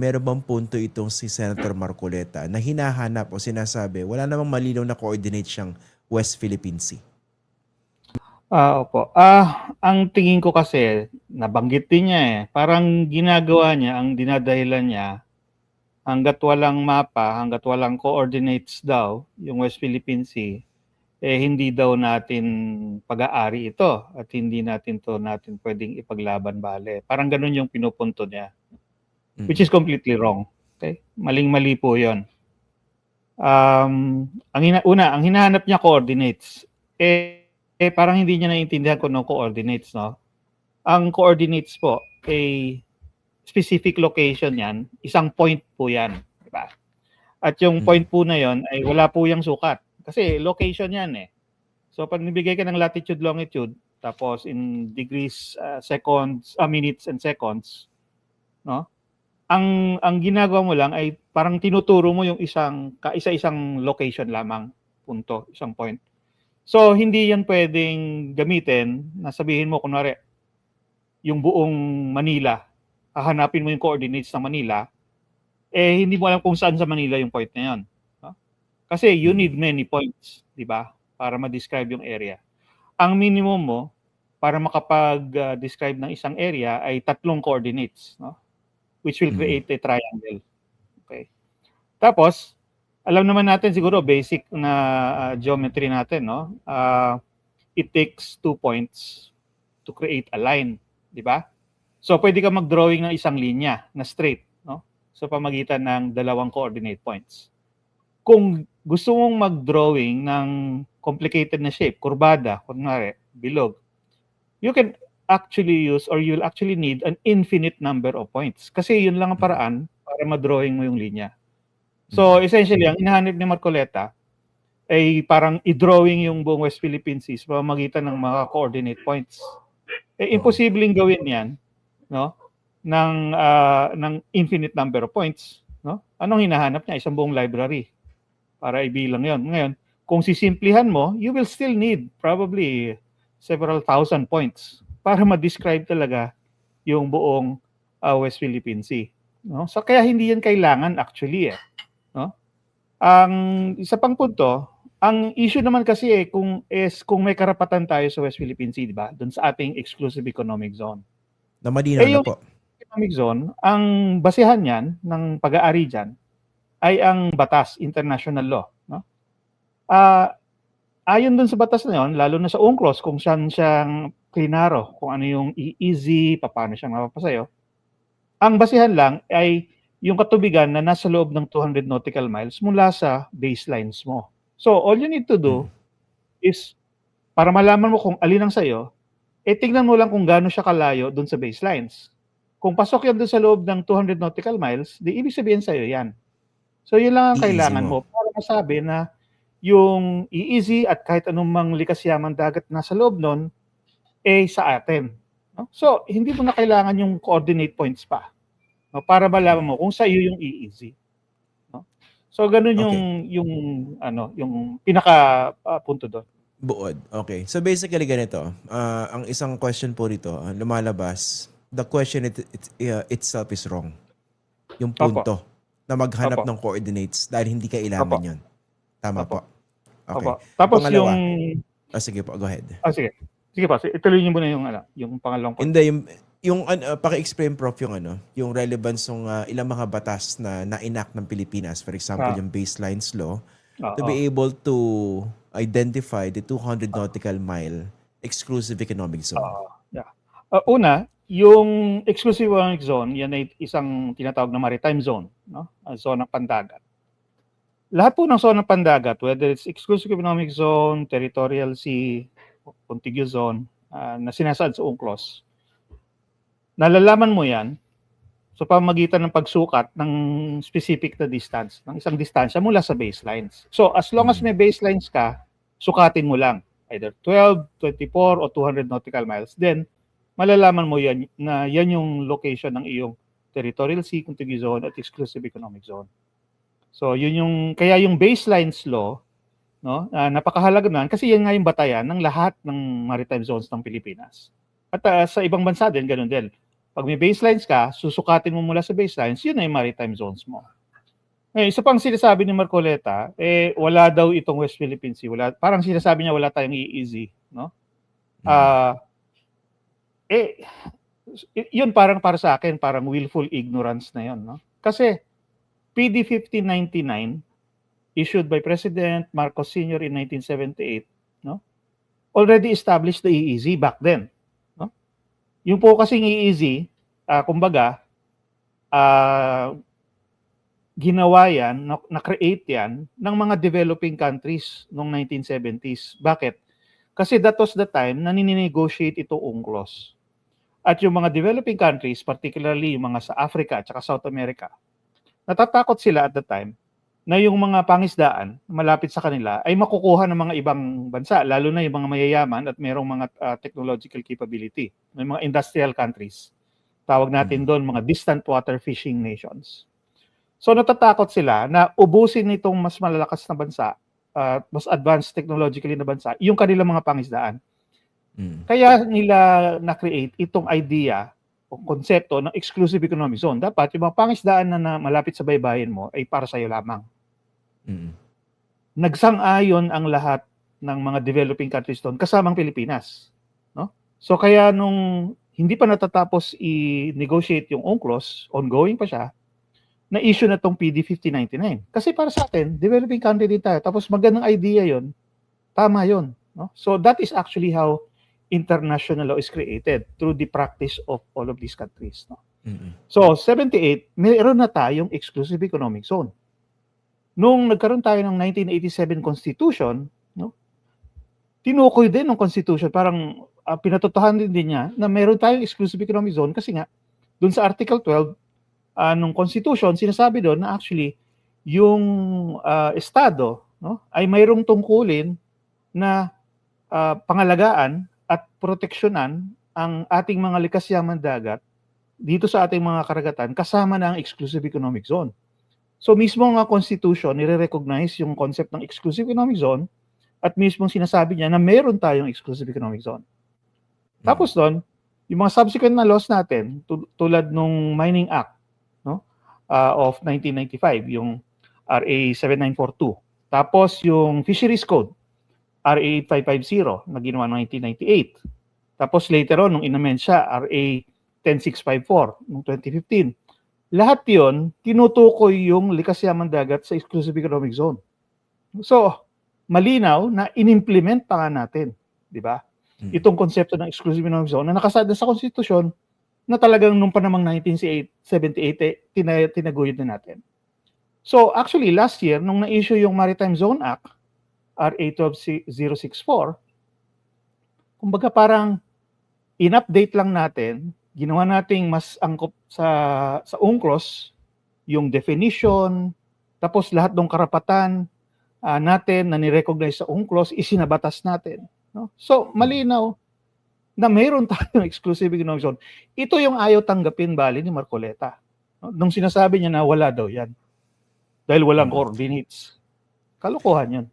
meron bang punto itong si Senator Marcoleta na hinahanap o sinasabi wala namang malinaw na coordinate siyang West Philippine Sea? Opo. Ang tingin ko kasi, nabanggit din niya eh. Parang ginagawa niya, ang dinadahilan niya, hanggat walang mapa, hanggat walang coordinates daw, yung West Philippine Sea, hindi daw natin pag-aari ito at hindi natin pwedeng ipaglaban bale. Parang ganun yung pinupunto niya. Which is completely wrong. Okay? Maling-mali po yun. Ang hinahanap niya coordinates. Parang hindi niya naiintindihan kung ano coordinates, no? Ang coordinates po ay specific location yan, isang point po yan, di ba? At yung point po na yon ay wala po yung sukat. Kasi location yan eh. So pag nibigay ka ng latitude, longitude, tapos in degrees, seconds, minutes and seconds, no? Ang ginagawa mo lang ay parang tinuturo mo yung isa-isang location lamang, punto, isang point. So hindi yan pwedeng gamitin na sabihin mo kunwari yung buong Manila, hahanapin mo yung coordinates ng Manila, hindi mo alam kung saan sa Manila yung point na yun. No? Kasi you need many points, di ba? Para ma-describe yung area. Ang minimum mo para makapag-describe ng isang area ay 3 coordinates, no? Which will create a triangle. Okay. Tapos, alam naman natin siguro basic na geometry natin, no? It takes 2 points to create a line, di ba? So pwede ka mag-drawing ng isang linya na straight, no? Sa pamagitan ng dalawang coordinate points. Kung gusto mong mag-drawing ng complicated na shape, kurbada, kunwari, bilog, you can actually use or you'll actually need an infinite number of points. Kasi yun lang ang paraan para ma-drawing mo yung linya. So essentially, ang hinahanap ni Marcoleta ay parang i-drawing yung buong West Philippine Sea sa pamamagitan ng mga coordinate points. Imposibleng gawin yan, no? Ng infinite number of points, no? Anong hinahanap niya? Isang buong library para ibilang yon. Ngayon, kung sisimplihan mo, you will still need probably several thousand points para ma-describe talaga yung buong West Philippine Sea, no? So kaya hindi yan kailangan actually eh, no? Ang isa pang punto, ang issue naman kasi kung may karapatan tayo sa West Philippine Sea, di ba? Doon sa ating exclusive economic zone. Na malinaw na Yung po. economic zone, ang basehan niyan ng pag-aari diyan ay ang batas, international law, no? Ayon dun sa batas na yon, lalo na sa UNCLOS kung saan siyang klinaro, kung ano yung EEZ, paano siyang mapapasayo. Ang basehan lang ay yung katubigan na nasa loob ng 200 nautical miles mula sa baselines mo. So, all you need to do is, para malaman mo kung alin ang sayo, tingnan mo lang kung gaano siya kalayo dun sa baselines. Kung pasok yan dun sa loob ng 200 nautical miles, di ibig sabihin sa'yo yan. So, yun lang ang kailangan mo para masabi na yung EEZ at kahit anong mang likas yamang dagat na sa loob nun, sa atin. No? So, hindi mo na kailangan yung coordinate points pa, no? Para malaman mo kung sa'yo yung EEZ. No? So, ganun yung pinaka punto doon. Buod. Okay. So basically ganito, ang isang question po rito, lumalabas, the question itself is wrong. Yung punto na maghanap ng coordinates dahil hindi kailangan yun. Tama po. Okay. Tapos pangalawa, sige po, go ahead. Sige. Sige po, ituloy niyo muna yung pangalawang point. Hindi, yung paki-explain prof yung relevance ng ilang mga batas na na-enact ng Pilipinas. For example, yung Baselines Law to be able to identify the 200 nautical mile exclusive economic zone. Una, yung exclusive economic zone, yan ay isang tinatawag na maritime zone, no? Zone ng pandagat. Lahat po ng zone ng pandagat, whether it's exclusive economic zone, territorial sea, contiguous zone, na sinasaad sa UNCLOS, nalalaman mo yan sa pamamagitan ng pagsukat ng specific na distance, ng isang distansya mula sa baselines. So as long as may baselines ka, sukatin mo lang, either 12, 24, o 200 nautical miles, then malalaman mo yan na yan yung location ng iyong territorial sea, contiguous zone, at exclusive economic zone. So yun kaya yung baselines law, no, napakahalaga naman kasi yan nga yung batayan ng lahat ng maritime zones ng Pilipinas. At sa ibang bansa din, ganun din. Pag may baselines ka, susukatin mo mula sa baselines, yun na yung maritime zones mo. Ngayon, isa pang sinasabi ni Marcoleta, wala daw itong West Philippine Sea. Wala, parang sinasabi niya wala tayong EEZ, no? Yun parang para sa akin, parang willful ignorance na yun, no? Kasi PD 1599 issued by President Marcos Sr. in 1978, no? Already established the EEZ back then, no? Yung po kasing EEZ, kumbaga, ginawa yan, na-create yan ng mga developing countries noong 1970s. Bakit? Kasi that was the time na nininegotiate ito UNCLOS. At yung mga developing countries, particularly yung mga sa Africa at saka South America, natatakot sila at the time na yung mga pangisdaan malapit sa kanila ay makukuha ng mga ibang bansa, lalo na yung mga mayayaman at mayroong mga technological capability. May mga industrial countries. Tawag natin doon mga distant water fishing nations. So natatakot sila na ubusin nitong mas malalakas na bansa, mas advanced technologically na bansa, yung kanilang mga pangisdaan. Kaya nila na-create itong idea o konsepto ng exclusive economic zone. Dapat yung mga pangisdaan na malapit sa baybayin mo ay para sa'yo lamang. Nagsang-ayon ang lahat ng mga developing countries doon, kasamang Pilipinas. No? So kaya nung hindi pa natatapos i-negotiate yung UNCLOS, ongoing pa siya, na-issue na itong PD 1599. Kasi para sa atin, developing country din tayo. Tapos magandang idea yon, tama yon. No? So that is actually how international law is created, through the practice of all of these countries. No? So 78, mayroon na tayong exclusive economic zone. Nung nagkaroon tayo ng 1987 Constitution, no, tinukoy din ng Constitution, parang pinatotohanan din niya na mayroon tayong exclusive economic zone kasi nga, dun sa Article 12, nung Constitution, sinasabi doon na actually yung Estado, no, ay mayroong tungkulin na pangalagaan at proteksyonan ang ating mga likas yaman dagat dito sa ating mga karagatan kasama na ang exclusive economic zone. So mismo nga Constitution, nire-recognize yung concept ng exclusive economic zone at mismo sinasabi niya na meron tayong exclusive economic zone. Tapos doon, yung mga subsequent na laws natin, tulad nung Mining Act, no, of 1995, yung RA 7942. Tapos yung Fisheries Code, RA 8550 na ginawa noong 1998. Tapos later on, nung inamend siya, RA 10654 noong 2015. Lahat yon tinutukoy yung likas yaman dagat sa exclusive economic zone. So, malinaw na inimplement pa nga natin, di ba? Itong konsepto ng exclusive economic zone na nakasada sa konstitusyon na talagang nung panamang 1978 tinaguyod na natin. So, actually, last year, nung na-issue yung Maritime Zone Act, RA 12064, kumbaga parang in-update lang natin, ginawa nating mas angkop sa UNCLOS yung definition, tapos lahat ng karapatan natin na ni-recognize sa UNCLOS, isinabatas natin. No? So, malinaw na mayroon tayong exclusive economic zone. Ito yung ayaw tanggapin bali ni Marcoleta. No? Nung sinasabi niya na wala daw yan. Dahil walang coordinates. Kalokohan yan.